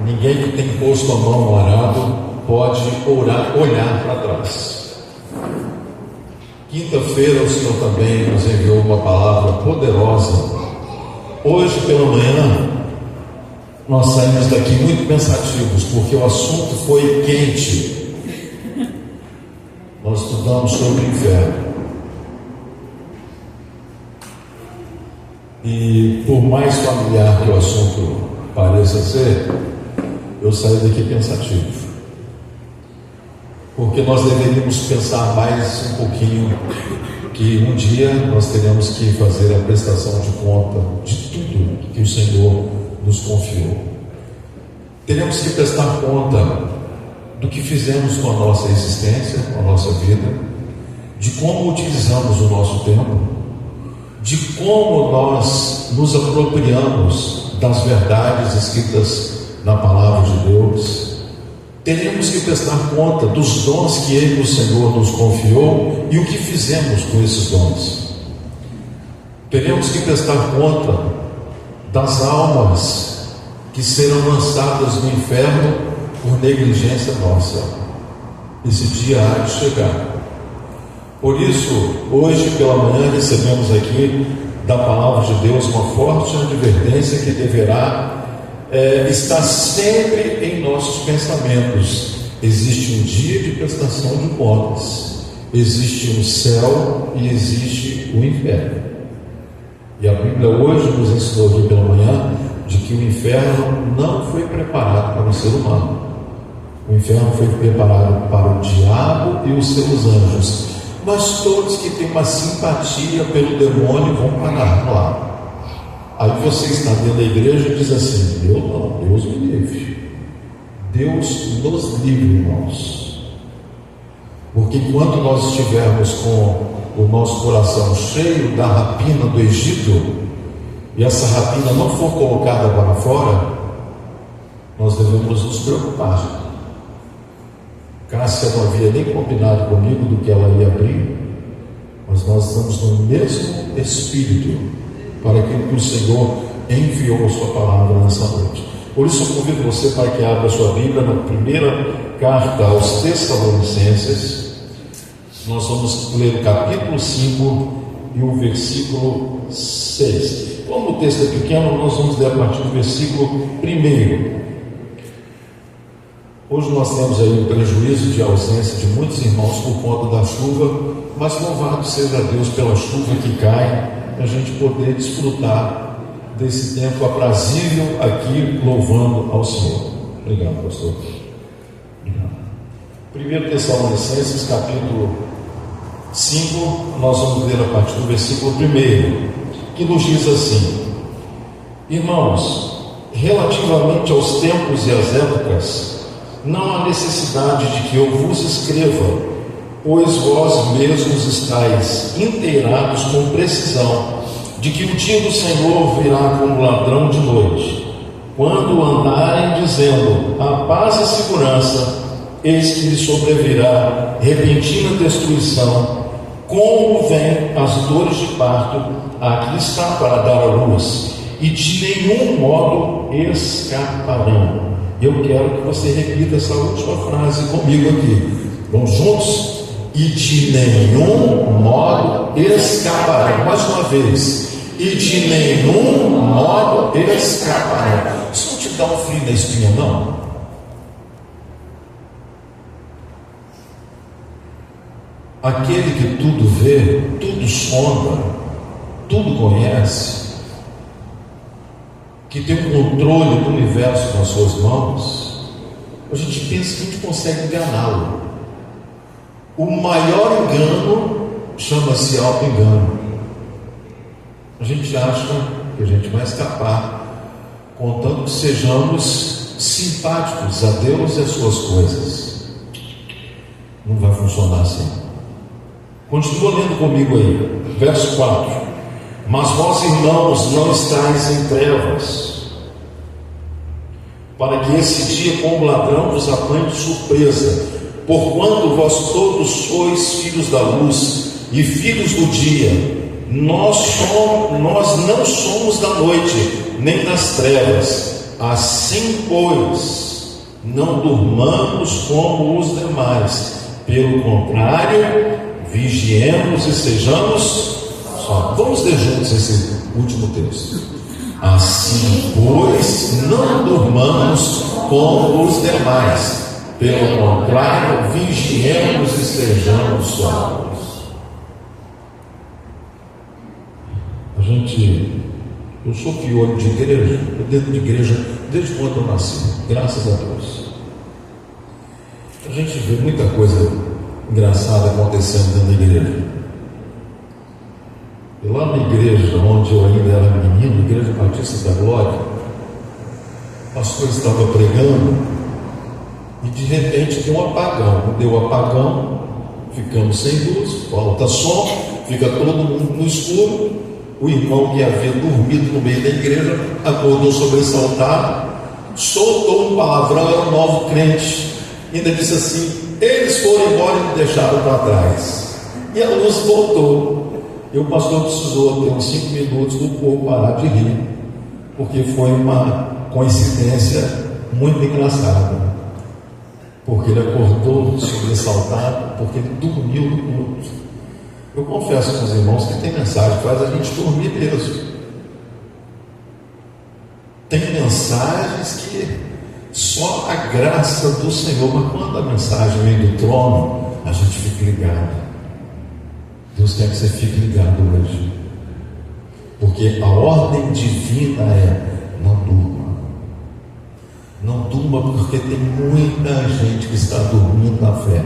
Ninguém que tem posto a mão no arado pode olhar para trás. Quinta-feira o Senhor também nos enviou uma palavra poderosa. Hoje pela manhã nós saímos daqui muito pensativos, porque o assunto foi quente. Nós estudamos sobre o inferno. E por mais familiar que o assunto pareça ser, eu saí daqui pensativo, porque nós deveríamos pensar mais um pouquinho que um dia nós teremos que fazer a prestação de conta de tudo que o Senhor nos confiou. Teremos que prestar conta do que fizemos com a nossa existência, com a nossa vida, de como utilizamos o nosso tempo, de como nós nos apropriamos das verdades escritas na palavra de Deus. Teremos que prestar conta dos dons que Ele, o Senhor, nos confiou e o que fizemos com esses dons. Teremos que prestar conta das almas que serão lançadas no inferno por negligência nossa. Esse dia há de chegar. Por isso, hoje pela manhã recebemos aqui da palavra de Deus uma forte advertência que deverá estar sempre em nossos pensamentos. Existe um dia de prestação de contas, existe um céu e existe o inferno. E a Bíblia hoje nos ensinou aqui pela manhã de que o inferno não foi preparado para o ser humano. O inferno foi preparado para o diabo e os seus anjos. Mas todos que têm uma simpatia pelo demônio vão parar lá. Aí você está dentro da igreja e diz assim: eu não, Deus me livre. Deus nos livre, irmãos. Porque enquanto nós estivermos com o nosso coração cheio da rapina do Egito, e essa rapina não for colocada para fora, nós devemos nos preocupar. Cássia não havia nem combinado comigo do que ela ia abrir, mas nós estamos no mesmo espírito para aquilo que o Senhor enviou a sua palavra nessa noite. Por isso eu convido você para que abra a sua Bíblia na primeira carta aos Tessalonicenses. Nós vamos ler o capítulo 5 e o versículo 6. Como o texto é pequeno, nós vamos ler a partir do versículo 1. Hoje nós temos aí o prejuízo de ausência de muitos irmãos por conta da chuva, mas louvado seja Deus pela chuva que cai, para a gente poder desfrutar desse tempo aprazível aqui, louvando ao Senhor. Obrigado, pastor. Obrigado. 1 Tessalonicenses, capítulo 5, nós vamos ler a partir do versículo 1, que nos diz assim: irmãos, relativamente aos tempos e às épocas, não há necessidade de que eu vos escreva, pois vós mesmos estáis inteirados com precisão de que o dia do Senhor virá como ladrão de noite. Quando andarem dizendo a paz e segurança, eis que lhes sobrevirá repentina destruição, como vêm as dores de parto a que está para dar à luz, e de nenhum modo escaparão. Eu quero que você repita essa última frase comigo aqui. Vamos juntos? E de nenhum modo escaparão. Mais uma vez. E de nenhum modo escaparão. Isso não te dá um frio na espinha, não? Aquele que tudo vê, tudo sonda, tudo conhece, que tem o controle do universo nas suas mãos, a gente pensa que a gente consegue enganá-lo. O maior engano chama-se auto-engano. A gente acha que a gente vai escapar, contanto que sejamos simpáticos a Deus e as suas coisas. Não vai funcionar assim. Continua lendo comigo aí, verso 4. Mas vós, irmãos, não estáis em trevas, para que esse dia como ladrão vos apanhe de surpresa, porquanto vós todos sois filhos da luz e filhos do dia. Nós não somos da noite, nem das trevas. Assim, pois, não durmamos como os demais, pelo contrário, vigiemos e sejamos só. Vamos ler juntos esse último texto. Assim, pois, não durmamos como os demais, pelo contrário, vigiemos e sejamos sóbrios. Eu sou piolho de igreja, eu dentro de igreja desde quando eu nasci, graças a Deus. A gente vê muita coisa engraçada acontecendo dentro da igreja. E lá na igreja onde eu ainda era menino, Igreja Batista da Glória, o pastor estava pregando e de repente deu um apagão. Deu apagão, ficamos sem luz, falta som, fica todo mundo no escuro. O irmão que havia dormido no meio da igreja acordou sobressaltado, soltou um palavrão, era um novo crente, ainda disse assim: eles foram embora e me deixaram para trás. E a luz voltou. E o pastor precisou ter uns 5 minutos do povo parar de rir, porque foi uma coincidência muito engraçada, porque ele acordou sobressaltado, porque ele dormiu no culto. Eu confesso com os irmãos que tem mensagem que faz a gente dormir mesmo. Tem mensagens que só a graça do Senhor, mas quando a mensagem vem do trono, a gente fica ligado. Deus quer que você fique ligado hoje, porque a ordem divina é: não durma. Não durma, porque tem muita gente que está dormindo na fé.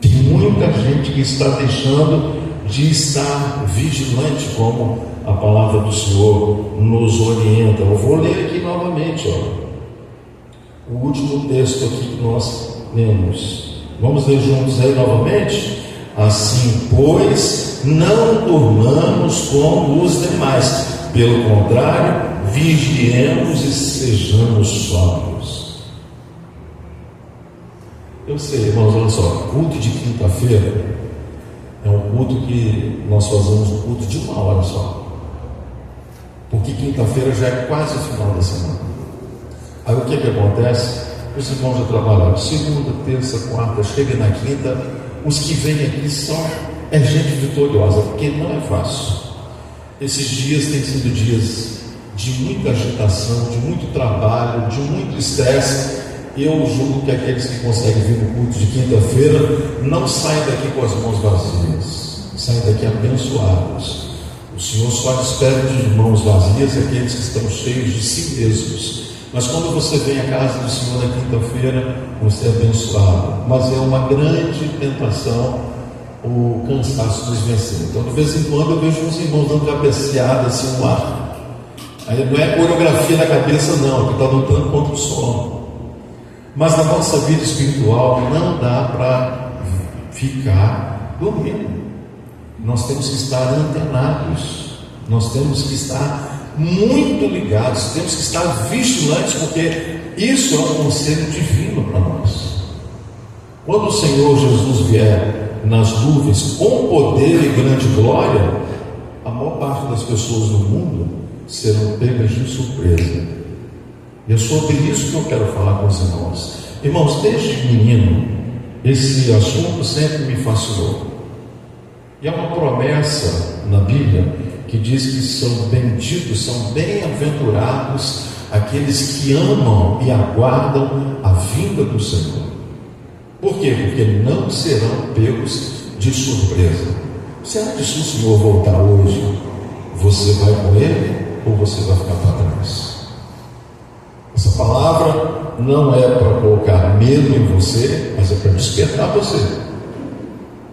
Tem muita gente que está deixando de estar vigilante, como a palavra do Senhor nos orienta. Eu vou ler aqui novamente, o último texto aqui que nós lemos. Vamos ler juntos aí novamente? Assim, pois, não durmamos como os demais, pelo contrário, vigiemos e sejamos sóbrios. Eu sei, irmãos, olha só, culto de quinta-feira é um culto que nós fazemos um culto de 1 hora só, porque quinta-feira já é quase o final da semana. Aí o que acontece? Os irmãos já trabalharam segunda, terça, quarta, chega na quinta, os que vêm aqui é gente vitoriosa, porque não é fácil. Esses dias têm sido dias de muita agitação, de muito trabalho, de muito estresse. Eu julgo que aqueles que conseguem vir no culto de quinta-feira não saem daqui com as mãos vazias, saem daqui abençoados. O Senhor só espera de mãos vazias aqueles que estão cheios de si mesmos. Mas quando você vem à casa do Senhor na quinta-feira, você é abençoado. Mas é uma grande tentação o cansaço nos vencer. Então, de vez em quando, eu vejo uns irmãos dando cabeceada assim no ar. Aí não é coreografia na cabeça, não, que está lutando contra o sono. Mas na nossa vida espiritual não dá para ficar dormindo. Nós temos que estar antenados, nós temos que estar muito ligados, temos que estar vigilantes, porque isso é um conselho divino para nós. Quando o Senhor Jesus vier nas nuvens com poder e grande glória, a maior parte das pessoas no mundo serão pegas de surpresa. E é sobre isso que eu quero falar com os irmãos. Irmãos, desde menino, esse assunto sempre me fascinou. E há uma promessa na Bíblia que diz que são benditos, são bem-aventurados aqueles que amam e aguardam a vinda do Senhor. Por quê? Porque não serão pegos de surpresa. Será que se o Senhor voltar hoje, você vai com Ele ou você vai ficar para trás? Essa palavra não é para colocar medo em você, mas é para despertar você.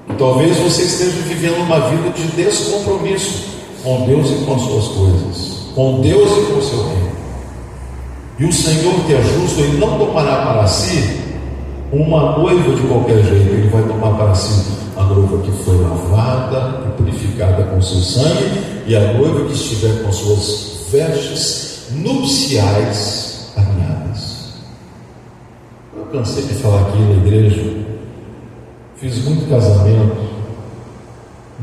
E talvez você esteja vivendo uma vida de descompromisso com Deus e com as suas coisas, com Deus e com o seu reino. E o Senhor, que é justo, Ele não tomará para si uma noiva de qualquer jeito. Ele vai tomar para si a noiva que foi lavada e purificada com seu sangue, e a noiva que estiver com suas vestes nupciais alinhadas. Eu cansei de falar aqui na igreja, fiz muito casamento,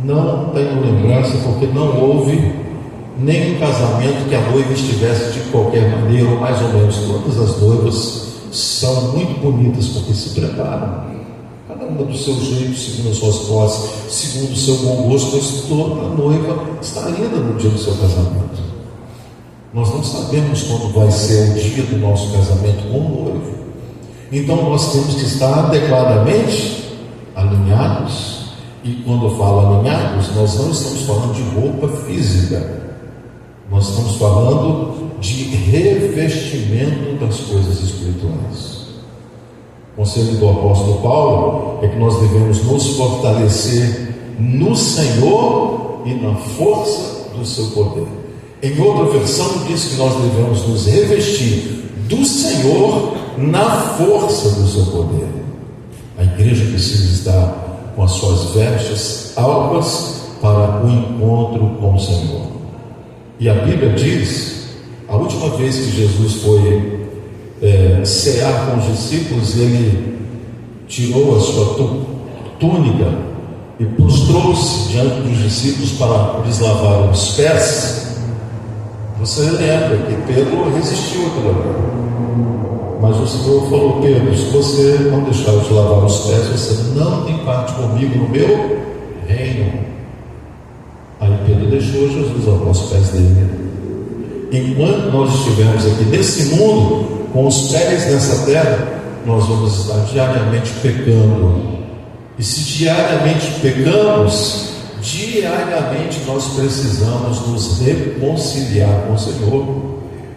não tenho lembrança porque não houve nem um casamento que a noiva estivesse de qualquer maneira, ou mais ou menos. Todas as noivas são muito bonitas porque se preparam, cada uma do seu jeito, segundo as suas posses, segundo o seu bom gosto, mas toda noiva está linda no dia do seu casamento. Nós não sabemos quando vai ser o dia do nosso casamento com o noivo, então nós temos que estar adequadamente alinhados. E quando eu falo alinhados, nós não estamos falando de roupa física, nós estamos falando de revestimento das coisas espirituais. O conselho do apóstolo Paulo é que nós devemos nos fortalecer no Senhor e na força do seu poder. Em outra versão diz que nós devemos nos revestir do Senhor na força do seu poder. A igreja precisa estar com as suas vestes alvas para o encontro com o Senhor. E a Bíblia diz, a última vez que Jesus foi cear com os discípulos, ele tirou a sua túnica e prostrou-se diante dos discípulos para lhes lavar os pés. Você lembra que Pedro resistiu àquilo ali, mas o Senhor falou: Pedro, se você não deixar eu te lavar os pés, você não tem parte comigo no meu reino. Aí Pedro deixou Jesus lavar os pés dele. Enquanto nós estivermos aqui nesse mundo, com os pés nessa terra, nós vamos estar diariamente pecando. E se diariamente pecamos, diariamente nós precisamos nos reconciliar com o Senhor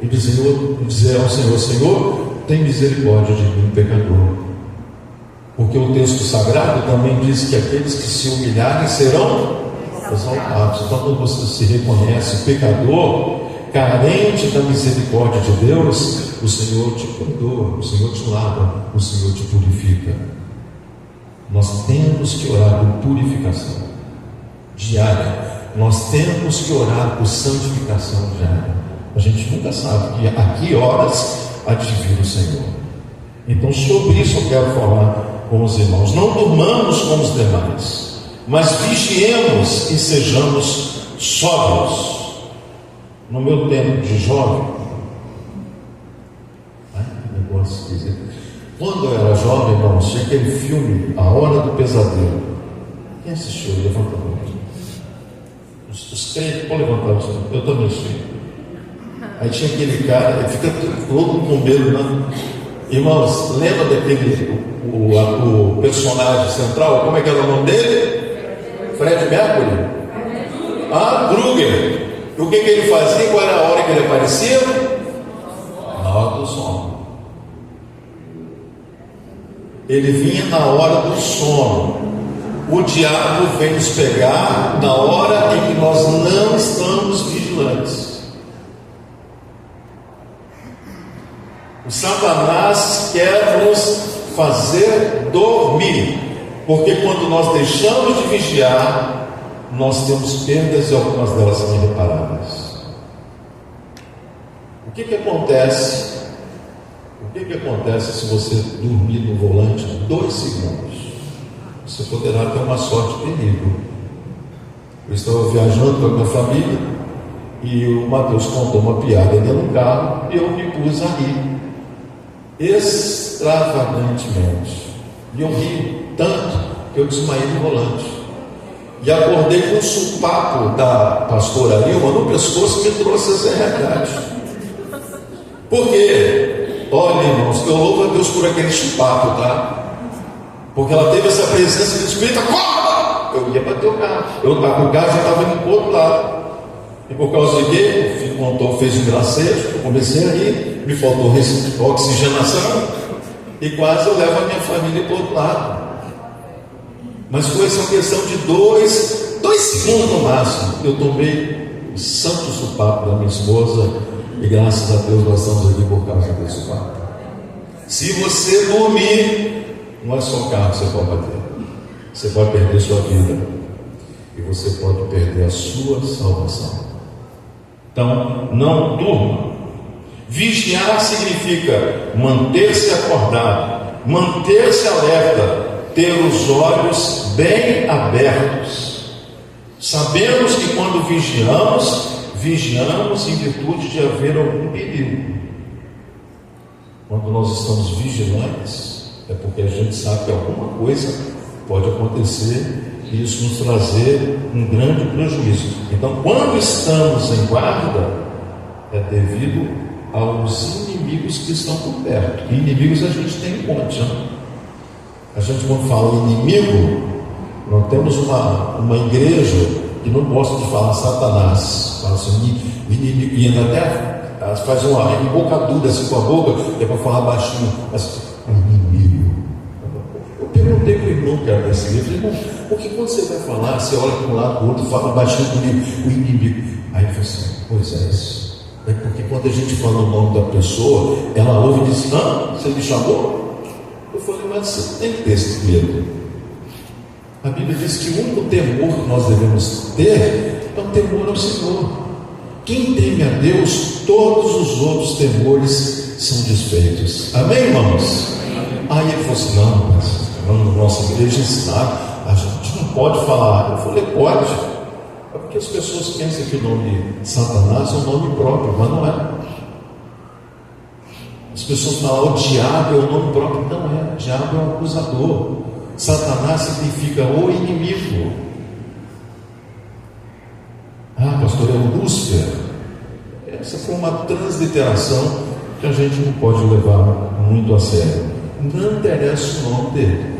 e dizer ao Senhor: Senhor, tem misericórdia de mim, pecador. Porque o texto sagrado também diz que aqueles que se humilharem serão exaltados. Então, quando você se reconhece pecador, carente da misericórdia de Deus, o Senhor te perdoa, o Senhor te lava, o Senhor te purifica. Nós temos que orar por purificação diária, nós temos que orar por santificação diária. A gente nunca sabe a que horas há de vir o Senhor. Então, sobre isso eu quero falar com os irmãos. Não durmamos como os demais, mas vigiemos e sejamos sóbrios. No meu tempo de jovem, quando eu era jovem, irmãos, tinha aquele filme A Hora do Pesadelo. Quem assistiu? Levanta a mão. Os crentes, pode levantar o seu. Eu também assisti. Aí tinha aquele cara, ele fica todo com medo, né? Irmãos, lembra daquele o personagem central? Como é que era o nome dele? Fred Mercury? Krueger. E o que ele fazia? Qual era a hora que ele aparecia? Na hora do sono. Ele vinha na hora do sono. O diabo vem nos pegar na hora em que nós não estamos vigilantes. O Satanás quer nos fazer dormir, porque quando nós deixamos de vigiar, nós temos perdas e algumas delas são irreparáveis. O que acontece? O que acontece se você dormir no volante 2 segundos? Você poderá ter uma sorte terrível. Eu estava viajando com a minha família e o Mateus contou uma piada dentro do carro e eu me pus a rir extravagantemente. E eu ri tanto que eu desmaiei no volante. E acordei com um sopapo da pastora Ilma no pescoço que me trouxe essa realidade. Por quê? Olha, irmãos, eu louvo a Deus por aquele sopapo, tá? Porque ela teve essa presença de Espírito, acorda! Eu ia bater o carro. Eu estava com o carro, já estava indo para o outro lado. E por causa de quê? O filho contou, fez um gracejo, eu comecei a rir, me faltou oxigenação, e quase eu levo a minha família para o outro lado. Mas foi essa questão de 2 segundos no máximo. Eu tomei o santo sopapo da minha esposa, e graças a Deus nós estamos aqui por causa desse sopapo. Se você dormir, não é só o carro que você pode bater, você pode perder sua vida e você pode perder a sua salvação. Então, não durma. Vigiar significa manter-se acordado, manter-se alerta, ter os olhos bem abertos. Sabemos que quando vigiamos, vigiamos em virtude de haver algum perigo. Quando nós estamos vigilantes, é porque a gente sabe que alguma coisa pode acontecer e isso nos trazer um grande prejuízo. Então, quando estamos em guarda, é devido aos inimigos que estão por perto. E inimigos a gente tem em monte, né? A gente, quando fala inimigo, nós temos uma igreja que não gosta de falar Satanás, fala assim, inimigo, e ainda até faz uma embocadura assim com a boca, é para falar baixinho, mas inimigo. Eu perguntei para o irmão que era desse livro, irmão, porque quando você vai falar, você olha para um lado, para o outro, fala baixinho comigo, o inimigo. Aí ele falou assim, pois é isso. É porque quando a gente fala o nome da pessoa, ela ouve e diz, você me chamou? Eu falei, mas você tem que ter esse medo. A Bíblia diz que o único temor que nós devemos ter é o temor ao Senhor. Quem teme a Deus, todos os outros temores são desfeitos. Amém, irmãos? Aí ele falou assim, não, mas na nossa igreja ensinar, a gente não pode falar. Eu falei, pode. É porque as pessoas pensam que o nome Satanás é um nome próprio, mas não é. As pessoas falam, o diabo é o nome próprio, não é. O diabo é um acusador. Satanás significa o inimigo. Pastor, é o Lúcifer. Essa foi uma transliteração que a gente não pode levar muito a sério. Não interessa o nome dele,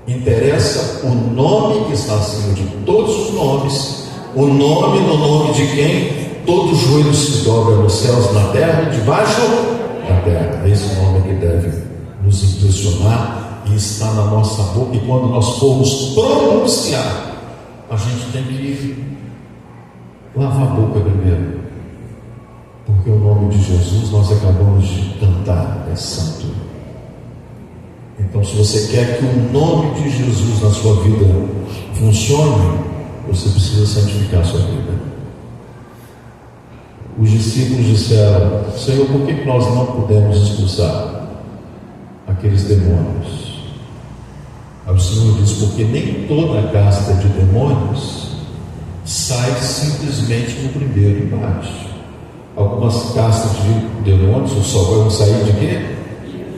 interessa o nome que está acima de todos os nomes, o nome no nome de quem todos os joelhos se dobram nos céus, na terra e debaixo da terra. É esse nome que deve nos impressionar e está na nossa boca, e quando nós formos pronunciar, a gente tem que lavar a boca primeiro, porque o nome de Jesus, nós acabamos de cantar, é santo. Então, se você quer que o nome de Jesus na sua vida funcione, você precisa santificar a sua vida. Os discípulos disseram, Senhor, por que nós não podemos expulsar aqueles demônios? Aí o Senhor diz, porque nem toda casta de demônios sai simplesmente no primeiro embate. Algumas castas de demônios só vão sair de quê?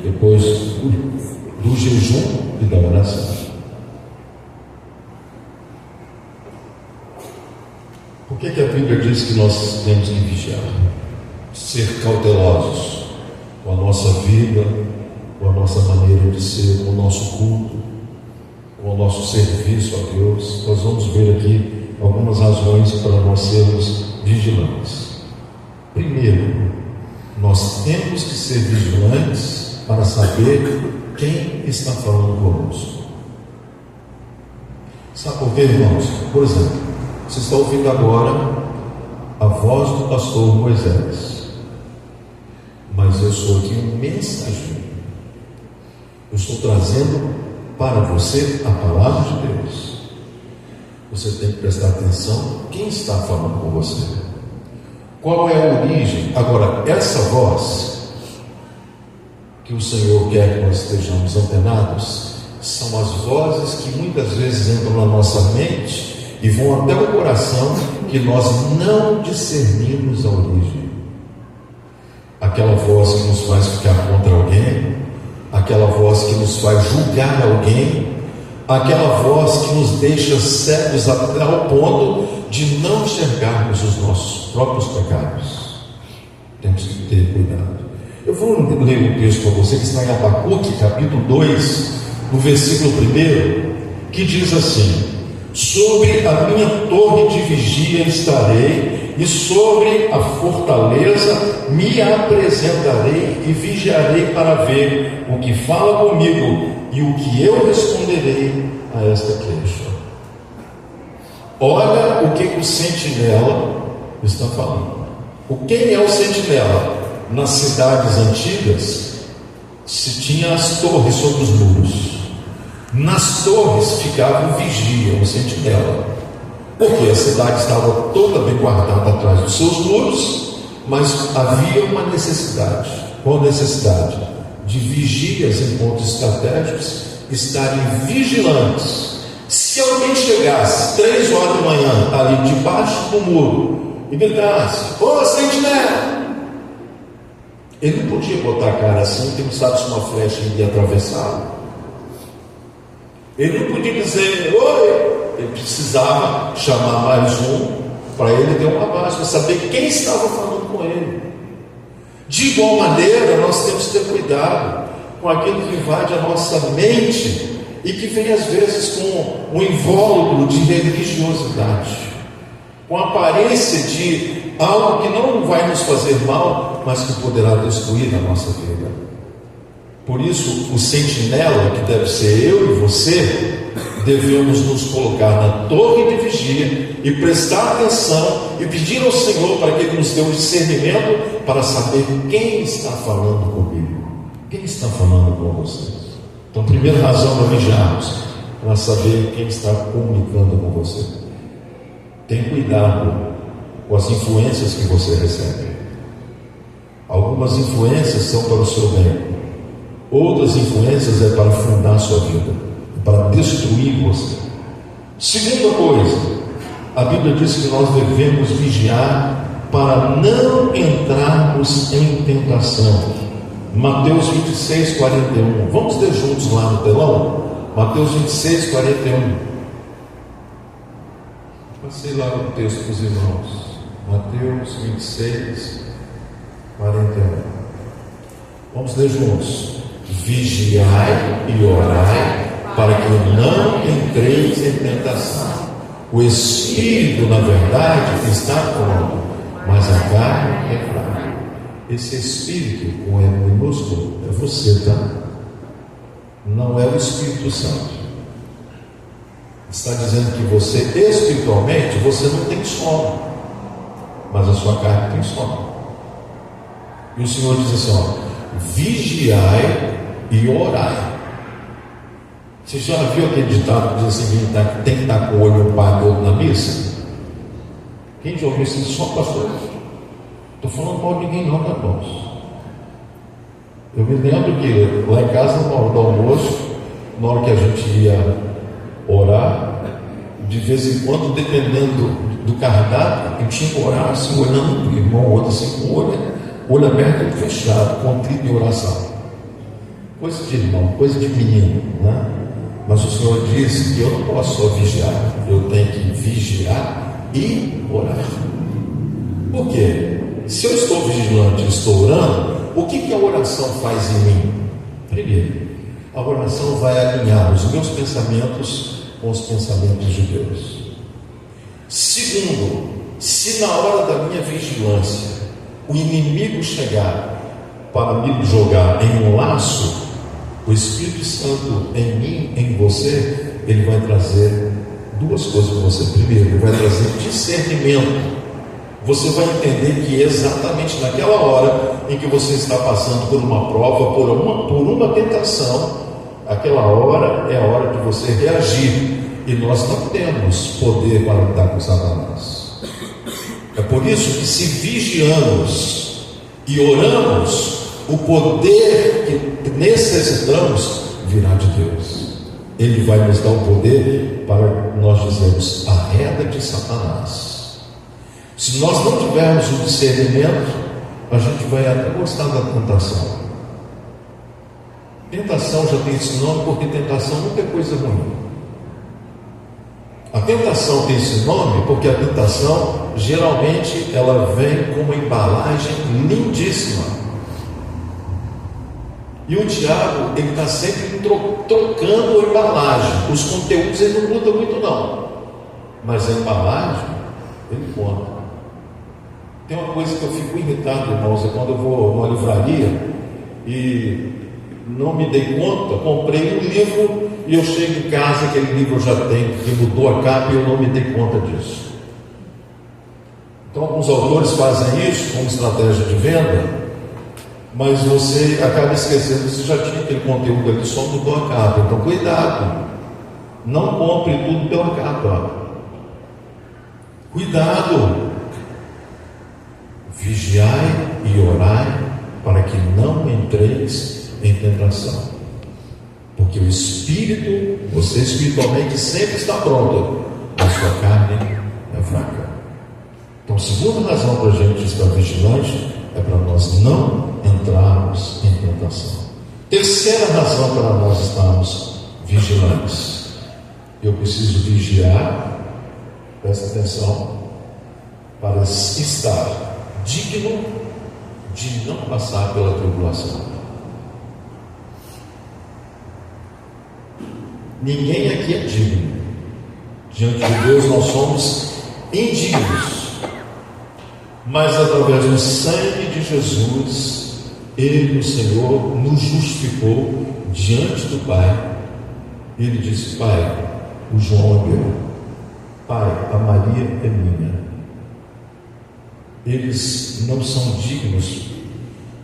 Depois do jejum e da oração. Por que a Bíblia diz que nós temos que vigiar? Ser cautelosos com a nossa vida, com a nossa maneira de ser, com o nosso culto, com o nosso serviço a Deus. Nós vamos ver aqui algumas razões para nós sermos vigilantes. Primeiro, nós temos que ser vigilantes para saber quem está falando conosco. Sabe por quê, irmãos? Por exemplo, você está ouvindo agora a voz do pastor Moisés, mas eu sou aqui um mensageiro. Eu estou trazendo para você a palavra de Deus. Você tem que prestar atenção quem está falando com você, qual é a origem. Agora, essa voz que o Senhor quer que nós estejamos antenados são as vozes que muitas vezes entram na nossa mente e vão até o coração, que nós não discernimos a origem. Aquela voz que nos faz ficar contra alguém, aquela voz que nos faz julgar alguém, aquela voz que nos deixa cegos até ao ponto de não enxergarmos os nossos próprios pecados. Temos que ter cuidado. Eu vou ler um texto para você que está em Abacuque, capítulo 2, no versículo 1, que diz assim: sobre a minha torre de vigia estarei, e sobre a fortaleza me apresentarei e vigiarei para ver o que fala comigo e o que eu responderei a esta queixa. Olha o que o sentinela está falando. Quem é o sentinela? Nas cidades antigas se tinha as torres sobre os muros. Nas torres ficava o vigia, o sentinela, porque a cidade estava toda bem guardada atrás dos seus muros, mas havia uma necessidade. Qual necessidade? De vigias em pontos estratégicos estarem vigilantes. Se alguém chegasse 3 horas da manhã ali debaixo do muro e gritasse: ô sentinela! Ele não podia botar a cara assim, porque não sabe se uma flecha ia atravessá-lo. Ele não podia dizer: oi! Ele precisava chamar mais um, para ele ter uma base, para saber quem estava falando com ele. De igual maneira, nós temos que ter cuidado com aquilo que invade a nossa mente e que vem às vezes com um invólucro de religiosidade, com a aparência de algo que não vai nos fazer mal, mas que poderá destruir a nossa vida. Por isso, o sentinela, que deve ser eu e você, devemos nos colocar na torre de vigia e prestar atenção e pedir ao Senhor para que Ele nos dê um discernimento para saber quem está falando comigo, quem está falando com você. Então, primeira razão para vigiarmos, para saber quem está comunicando com você. Tenha cuidado com as influências que você recebe. Algumas influências são para o seu bem, outras influências é para afundar a sua vida, para destruir você. Segunda coisa, a Bíblia diz que nós devemos vigiar para não entrarmos em tentação. Mateus 26, 41. Vamos ler juntos lá no telão? Mateus 26, 41. Passei lá o texto para os irmãos. Mateus 26, 41. Vamos ler juntos. Vigiai e orai para que não entreis em tentação. O espírito, na verdade, está pronto, mas a carne é fraca. Esse espírito, com E minúsculo, é você, tá? Não é o Espírito Santo. Está dizendo que você, espiritualmente, você não tem sono, mas a sua carne tem sono. E o Senhor diz assim: ó, vigiai e orai. Você já viu aquele ditado que diz assim, que tem que estar com o olho no padre e outro na missa? Quem já ouviu isso? Só pastor. Estou falando mal de ninguém não, meus irmãos. Eu me lembro que lá em casa, na hora do almoço, na hora que a gente ia orar, de vez em quando, dependendo do cardápio, eu tinha que orar assim, olhando para o irmão, outro assim, com o olho aberto e fechado, contrito em oração. Coisa de irmão, coisa de menino, né? Mas o Senhor disse que eu não posso só vigiar, eu tenho que vigiar e orar. Por quê? Se eu estou vigilante e estou orando, o que a oração faz em mim? Primeiro, a oração vai alinhar os meus pensamentos com os pensamentos de Deus. Segundo, se na hora da minha vigilância o inimigo chegar para me jogar em um laço, o Espírito Santo em mim, em você, ele vai trazer duas coisas para você. Primeiro, ele vai trazer discernimento. Você vai entender que exatamente naquela hora em que você está passando por uma prova, por uma tentação, aquela hora é a hora de você reagir. E nós não temos poder para lidar com Satanás. É por isso que, se vigiamos e oramos, o poder que necessitamos virá de Deus. Ele vai nos dar o poder para nós dizermos: arreda de Satanás. Se nós não tivermos o discernimento, a gente vai até gostar da tentação. Tentação já tem esse nome porque tentação nunca é coisa ruim. A tentação tem esse nome porque a tentação geralmente ela vem com uma embalagem lindíssima. E o diabo, ele está sempre trocando a embalagem. Os conteúdos ele não muda muito não, mas a embalagem ele conta. Tem uma coisa que eu fico irritado, irmãos, é quando eu vou numa livraria e não me dei conta, comprei um livro e eu chego em casa, aquele livro eu já tenho, que mudou a capa e eu não me dei conta disso. Então alguns autores fazem isso como estratégia de venda, mas você acaba esquecendo que você já tinha aquele conteúdo ali, só mudou a capa. Então cuidado, não compre tudo pela capa. Cuidado. Vigiai e orai para que não entreis em tentação, porque o espírito, você espiritualmente sempre está pronto, a sua carne é fraca. Então Então, a segunda razão para a gente estar vigilante é para nós não entrarmos em tentação. Terceira razão para nós estarmos vigilantes: eu preciso vigiar, presta atenção, para estar digno de não passar pela tribulação. Ninguém aqui é digno. Diante de Deus nós somos indignos. Mas através do sangue de Jesus, Ele, o Senhor, nos justificou diante do Pai. Ele disse: Pai, o João é meu. Pai, a Maria é minha. Eles não são dignos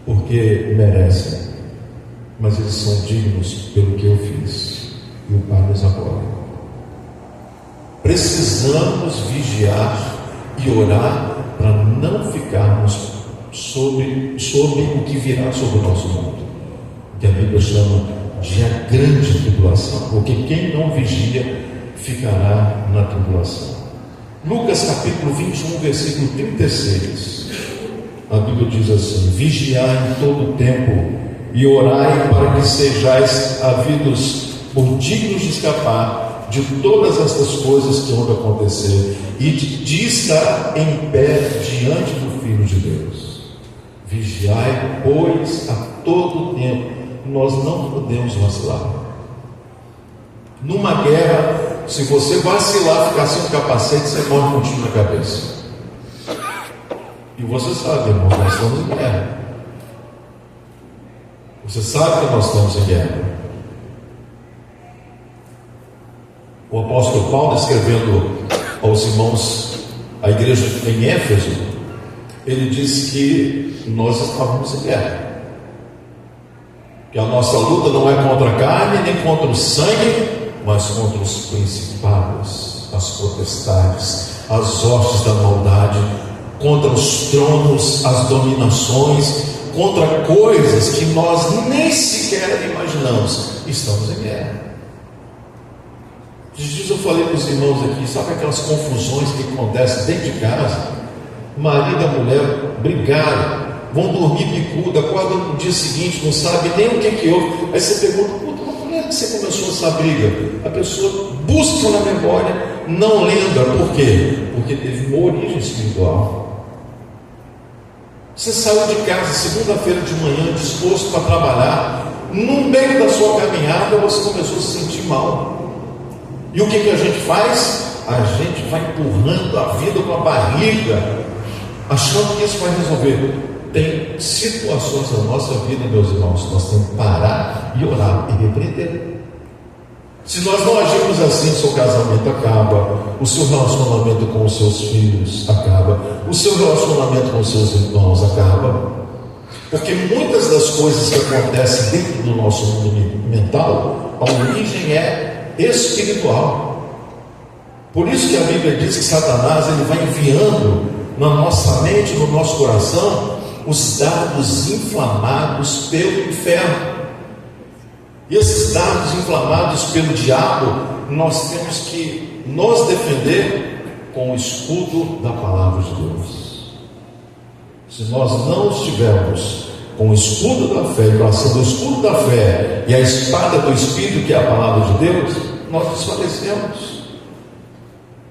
porque merecem, mas eles são dignos pelo que eu fiz. E o Pai nos apoia. Precisamos vigiar e orar para não ficarmos sobre o que virá sobre o nosso mundo, que a Bíblia chama de a grande tribulação, porque quem não vigia ficará na tribulação. Lucas capítulo 21, versículo 36, a Bíblia diz assim: vigiai em todo o tempo e orai para que sejais havidos por dignos de escapar de todas estas coisas que vão acontecer e de estar em pé diante do Filho de Deus. Vigiai, pois, a todo tempo. Nós não podemos vacilar. Numa guerra, se você vacilar, ficar sem o capacete, você morre com um tiro na cabeça. E você sabe, irmãos, nós estamos em guerra. Você sabe que nós estamos em guerra. O apóstolo Paulo, escrevendo aos irmãos, a igreja em Éfeso, ele disse que nós estávamos em guerra, que a nossa luta não é contra a carne, nem contra o sangue, mas contra os principados, as potestades, as hostes da maldade, contra os tronos, as dominações, contra coisas que nós nem sequer imaginamos. Estamos em guerra. Esses dias eu falei para os irmãos aqui, sabe aquelas confusões que acontecem dentro de casa? Marido e mulher brigaram, vão dormir bicuda, acordam no dia seguinte, não sabe nem o que houve. Aí você pergunta: puta, mas como é que você começou essa briga? A pessoa busca na memória, não lembra. Por quê? Porque teve uma origem espiritual. Você saiu de casa segunda-feira de manhã, disposto para trabalhar, no meio da sua caminhada você começou a se sentir mal. E o que a gente faz? A gente vai empurrando a vida com a barriga, achando que isso vai resolver. Tem situações na nossa vida, meus irmãos, nós temos que parar e orar e repreender. Se nós não agirmos assim, seu casamento acaba, o seu relacionamento com os seus filhos acaba, o seu relacionamento com os seus irmãos acaba. Porque muitas das coisas que acontecem dentro do nosso mundo mental, a origem é espiritual. Por isso que a Bíblia diz que Satanás ele vai enviando na nossa mente, no nosso coração, os dardos inflamados pelo inferno. E esses dardos inflamados pelo diabo, nós temos que nos defender com o escudo da palavra de Deus. Se nós não estivermos com o escudo da fé, abraçando o escudo da fé e a espada do Espírito, que é a palavra de Deus, nós desfalecemos.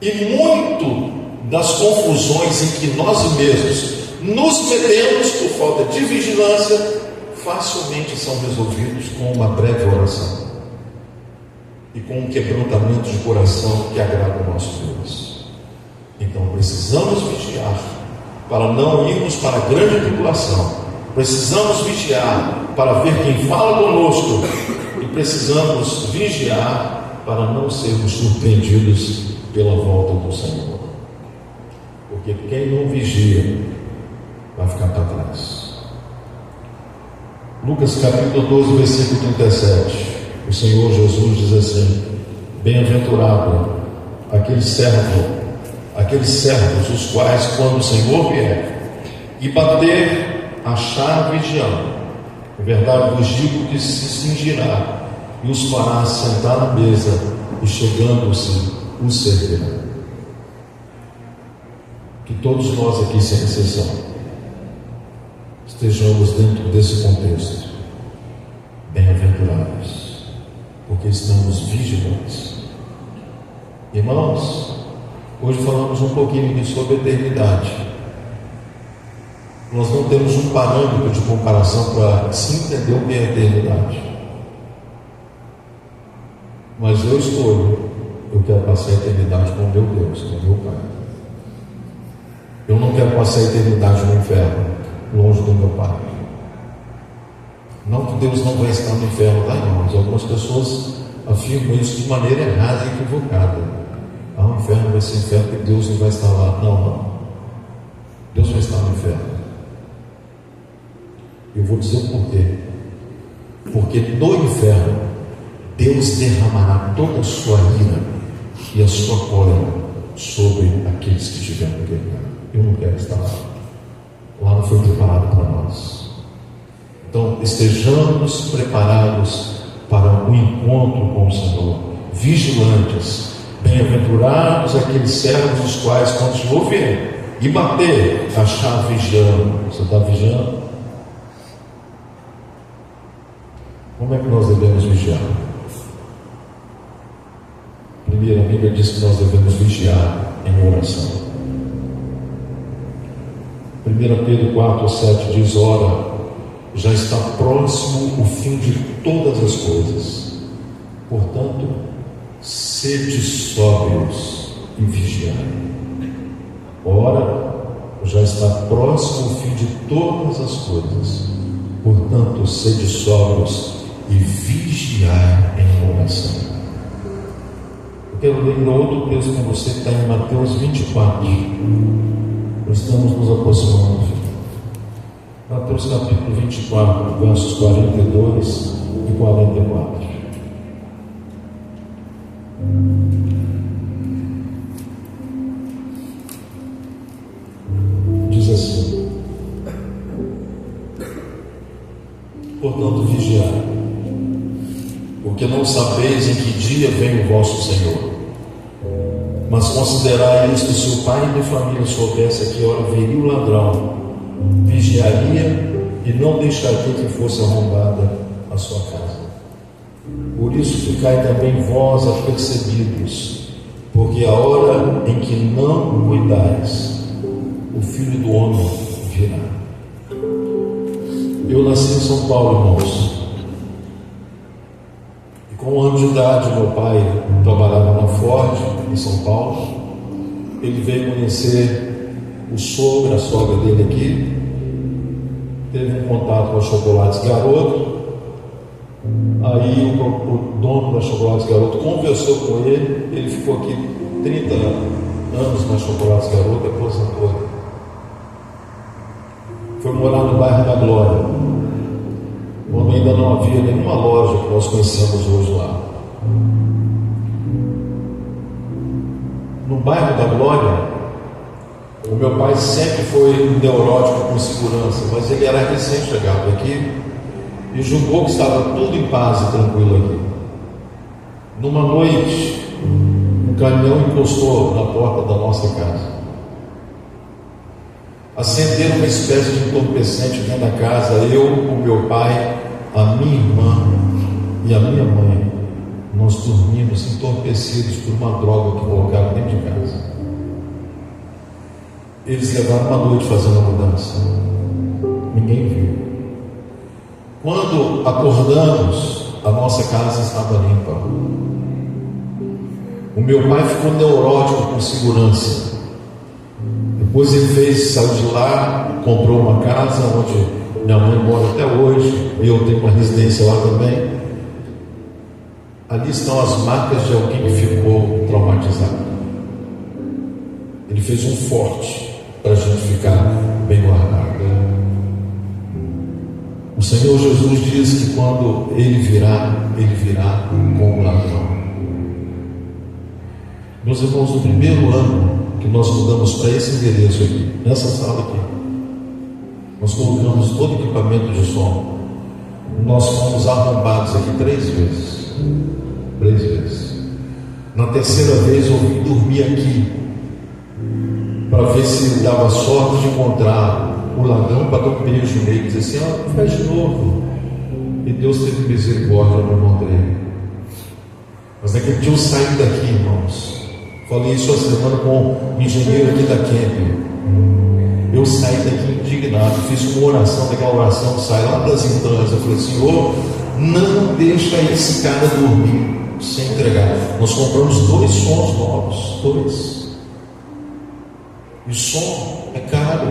E muito das confusões em que nós mesmos nos metemos por falta de vigilância, facilmente são resolvidos com uma breve oração e com um quebrantamento de coração que agrada o nosso Deus. Então precisamos vigiar para não irmos para a grande tribulação. Precisamos vigiar para ver quem fala conosco, e precisamos vigiar para não sermos surpreendidos pela volta do Senhor. Porque quem não vigia vai ficar para trás. Lucas capítulo 12, versículo 37, o Senhor Jesus diz assim: bem-aventurado aqueles servos, os quais, quando o Senhor vier e bater, achar vigiando, em verdade vos digo que se cingirá e os fará sentar na mesa, e chegando-se os servirá. que todos nós aqui, sem exceção, estejamos dentro desse contexto. Bem-aventurados, porque estamos vigilantes. Irmãos, hoje falamos um pouquinho aqui sobre a eternidade. Nós não temos um parâmetro de comparação para se entender o que é a eternidade. Mas eu escolho, eu quero passar a eternidade com meu Deus, com meu Pai. Eu não quero passar a eternidade no inferno, longe do meu Pai. Não que Deus não vai estar no inferno, tá, irmãos? Algumas pessoas afirmam isso de maneira errada e equivocada. O inferno vai ser inferno porque Deus não vai estar lá. Não. Deus vai estar no inferno. Eu vou dizer o porquê. Porque no inferno, Deus derramará toda a sua ira e a sua cólera sobre aqueles que estiverem no pecado. Eu não quero estar lá. Lá não foi preparado para nós. Então, estejamos preparados para o encontro com o Senhor, vigilantes. Bem-aventurados aqueles servos os quais, quando o Senhor vier e bater, achar vigiando. Você está vigiando? Como é que nós devemos vigiar? Primeiro, a Bíblia diz que nós devemos vigiar em oração. 1 Pedro 4:7 diz: ora, já está próximo o fim de todas as coisas. Portanto, sede sóbrios e vigiai. Ora, já está próximo o fim de todas as coisas. Portanto, sede sóbrios e vigiai em oração. Eu quero ler outro texto com você que está em Mateus 24. Nós estamos nos aproximando. Mateus capítulo 24, versos 42 e 44. Diz assim: portanto, vigiai, porque não sabeis em que dia vem o vosso Senhor. Mas considerai isto: se o pai de família soubesse a que hora viria o ladrão, vigiaria e não deixaria que fosse arrombada a sua casa. Por isso ficai também vós apercebidos, porque a hora em que não cuidais, o Filho do Homem virá. Eu nasci em São Paulo, irmãos, e com 1 ano de idade meu pai trabalhava na Ford em São Paulo. Ele veio conhecer o sogro, a sogra dele aqui, teve um contato com a Chocolates Garoto. Aí o dono da Chocolates Garoto conversou com ele. Ele ficou aqui 30 anos na Chocolates Garoto, aposentou. Foi morar no bairro da Glória, quando ainda não havia nenhuma loja que nós conhecemos hoje lá. No bairro da Glória, o meu pai sempre foi neurótico com segurança, mas ele era recém-chegado aqui e julgou que estava tudo em paz e tranquilo aqui. Numa noite, um caminhão encostou na porta da nossa casa. Acenderam uma espécie de entorpecente dentro da casa. Eu, o meu pai, a minha irmã e a minha mãe, nós dormimos entorpecidos por uma droga que colocaram dentro de casa. Eles levaram uma noite fazendo a mudança. Ninguém viu. Quando acordamos, a nossa casa estava limpa. O meu pai ficou neurótico com segurança. Depois ele saiu de lá, comprou uma casa onde minha mãe mora até hoje, e eu tenho uma residência lá também. Ali estão as marcas de alguém que ficou traumatizado. Ele fez um forte para a gente ficar bem guardado. O Senhor Jesus diz que quando Ele virá como ladrão. Meus irmãos, no primeiro ano que nós mudamos para esse endereço aqui, nessa sala aqui, nós colocamos todo o equipamento de som. Nós fomos arrombados aqui 3 vezes. 3 vezes. Na terceira vez eu vim dormir aqui. para ver se dava sorte de encontrar o ladrão, para dar um beijo nele e dizer assim: ó, faz de novo. E Deus teve misericórdia, eu não encontrei. Mas naquele dia eu saí daqui, irmãos. Falei isso a semana com um engenheiro aqui da Camp. Eu saí daqui indignado, fiz uma oração, daquela oração que sai lá das entranhas. Eu falei: Senhor, não deixa esse cara dormir sem entregar. Nós compramos 2 sons novos, 2. E o som é caro.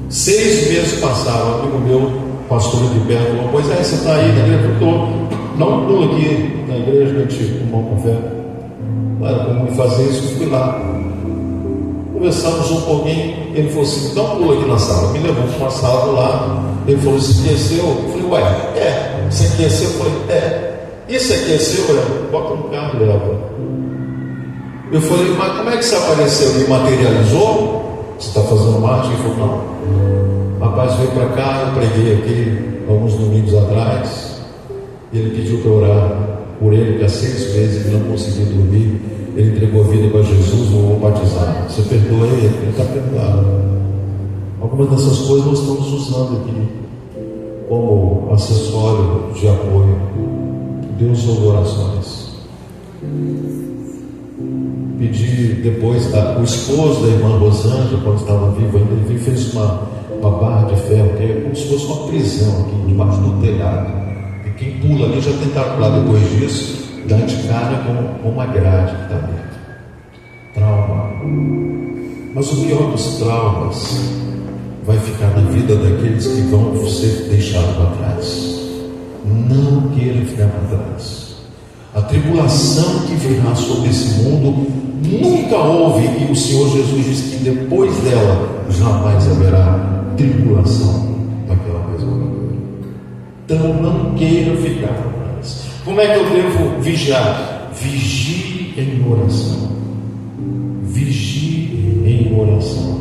6 meses passaram, um amigo meu, pastor de perto, falou: pois é, você está aí na igreja? Eu estou. Dá um pulo aqui na igreja, a gente tomar um café. Não era comum fazer isso, eu fui lá. Conversamos um pouquinho, ele falou assim: dá um pulo aqui na sala. Me levou para uma sala do lado. Ele falou: você aqueceu? Eu falei: ué, você aqueceu? Eu falei: isso aqueceu? Bota no carro e leva. Eu falei: mas como é que você apareceu? Ele materializou? Você está fazendo marketing? Ele falou: não. O rapaz veio para cá, eu preguei aqui alguns domingos atrás. E ele pediu para orar por ele, que há 6 meses ele não conseguia dormir. Ele entregou a vida para Jesus, eu vou batizar. Você perdoa ele está perdoado. Algumas dessas coisas nós estamos usando aqui como acessório de apoio. Deus ouve orações. Pedi depois, o esposo da irmã Rosângela, quando estava vivo ainda, ele fez uma barra de ferro, que é como se fosse uma prisão aqui, debaixo do telhado. E quem pula ali já tentaram pular depois disso, dá de cara com uma grade que está aberta. Trauma. Mas o pior dos traumas vai ficar na vida daqueles que vão ser deixados para trás. Não queira ficar para trás. A tribulação que virá sobre esse mundo nunca houve, e o Senhor Jesus diz que depois dela jamais haverá tribulação daquela mesma maneira. Então não queira ficar para trás. Como é que eu devo vigiar? Vigie em oração. Vigie em oração.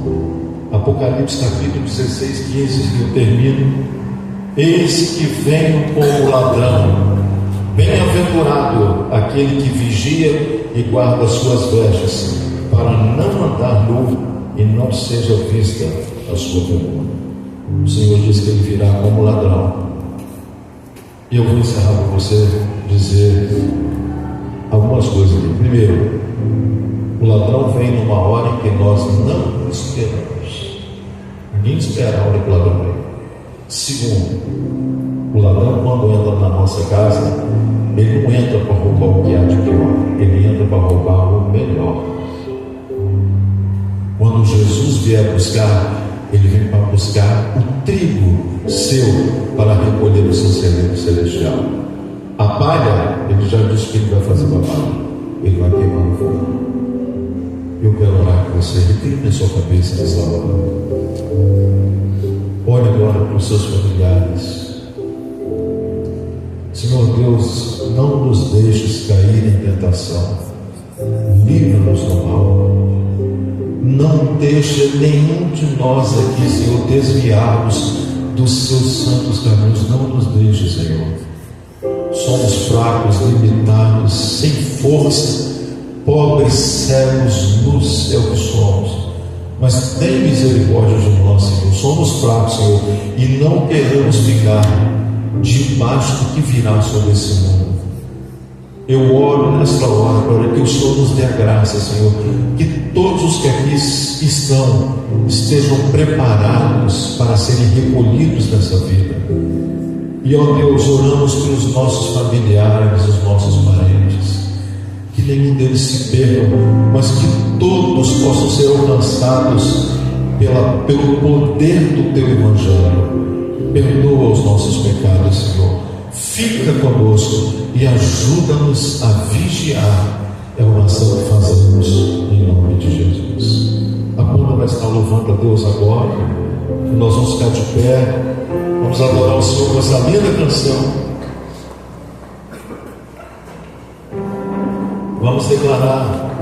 Apocalipse capítulo 16, 15, que eu termino. Eis que venho como ladrão. Bem-aventurado aquele que vigia e guarda as suas vestes, para não andar nu e não seja vista a sua vergonha. O Senhor diz que ele virá como ladrão. E eu vou encerrar para você dizer algumas coisas aqui. Primeiro, o ladrão vem numa hora em que nós não esperamos. Ninguém espera a hora que o ladrão vem. Segundo, o ladrão, quando entra na nossa casa, ele não entra para roubar o que há de pior, ele entra para roubar o melhor. Quando Jesus vier buscar, ele vem para buscar o trigo seu para recolher o seu celeiro celestial. A palha, ele já disse que ele vai fazer para a palha, ele vai queimar no fogo. Eu quero orar com você. Recline na sua cabeça nessa hora. Olhe agora para os seus familiares. Senhor Deus, não nos deixes cair em tentação. Livra-nos do mal. Não deixa nenhum de nós aqui, Senhor, desviarmos dos seus santos caminhos. Não nos deixe, Senhor. Somos fracos, limitados, sem força, pobres, cegos, nus é o que somos. Mas tem misericórdia de nós, Senhor. Somos fracos, Senhor, e não queremos ficar debaixo do que virá sobre esse mundo. Eu oro nesta hora para que o Senhor nos dê a graça, Senhor, que todos os que aqui estão estejam preparados para serem recolhidos nessa vida. E, ó Deus, oramos pelos nossos familiares, os nossos parentes, que nenhum deles se perca, mas que todos possam ser alcançados pelo poder do Teu Evangelho. Perdoa os nossos pecados, Senhor. Fica conosco e ajuda-nos a vigiar. É a oração que fazemos em nome de Jesus. A banda vai estar louvando a Deus agora. Nós vamos ficar de pé. Vamos adorar o Senhor com essa linda canção. Vamos declarar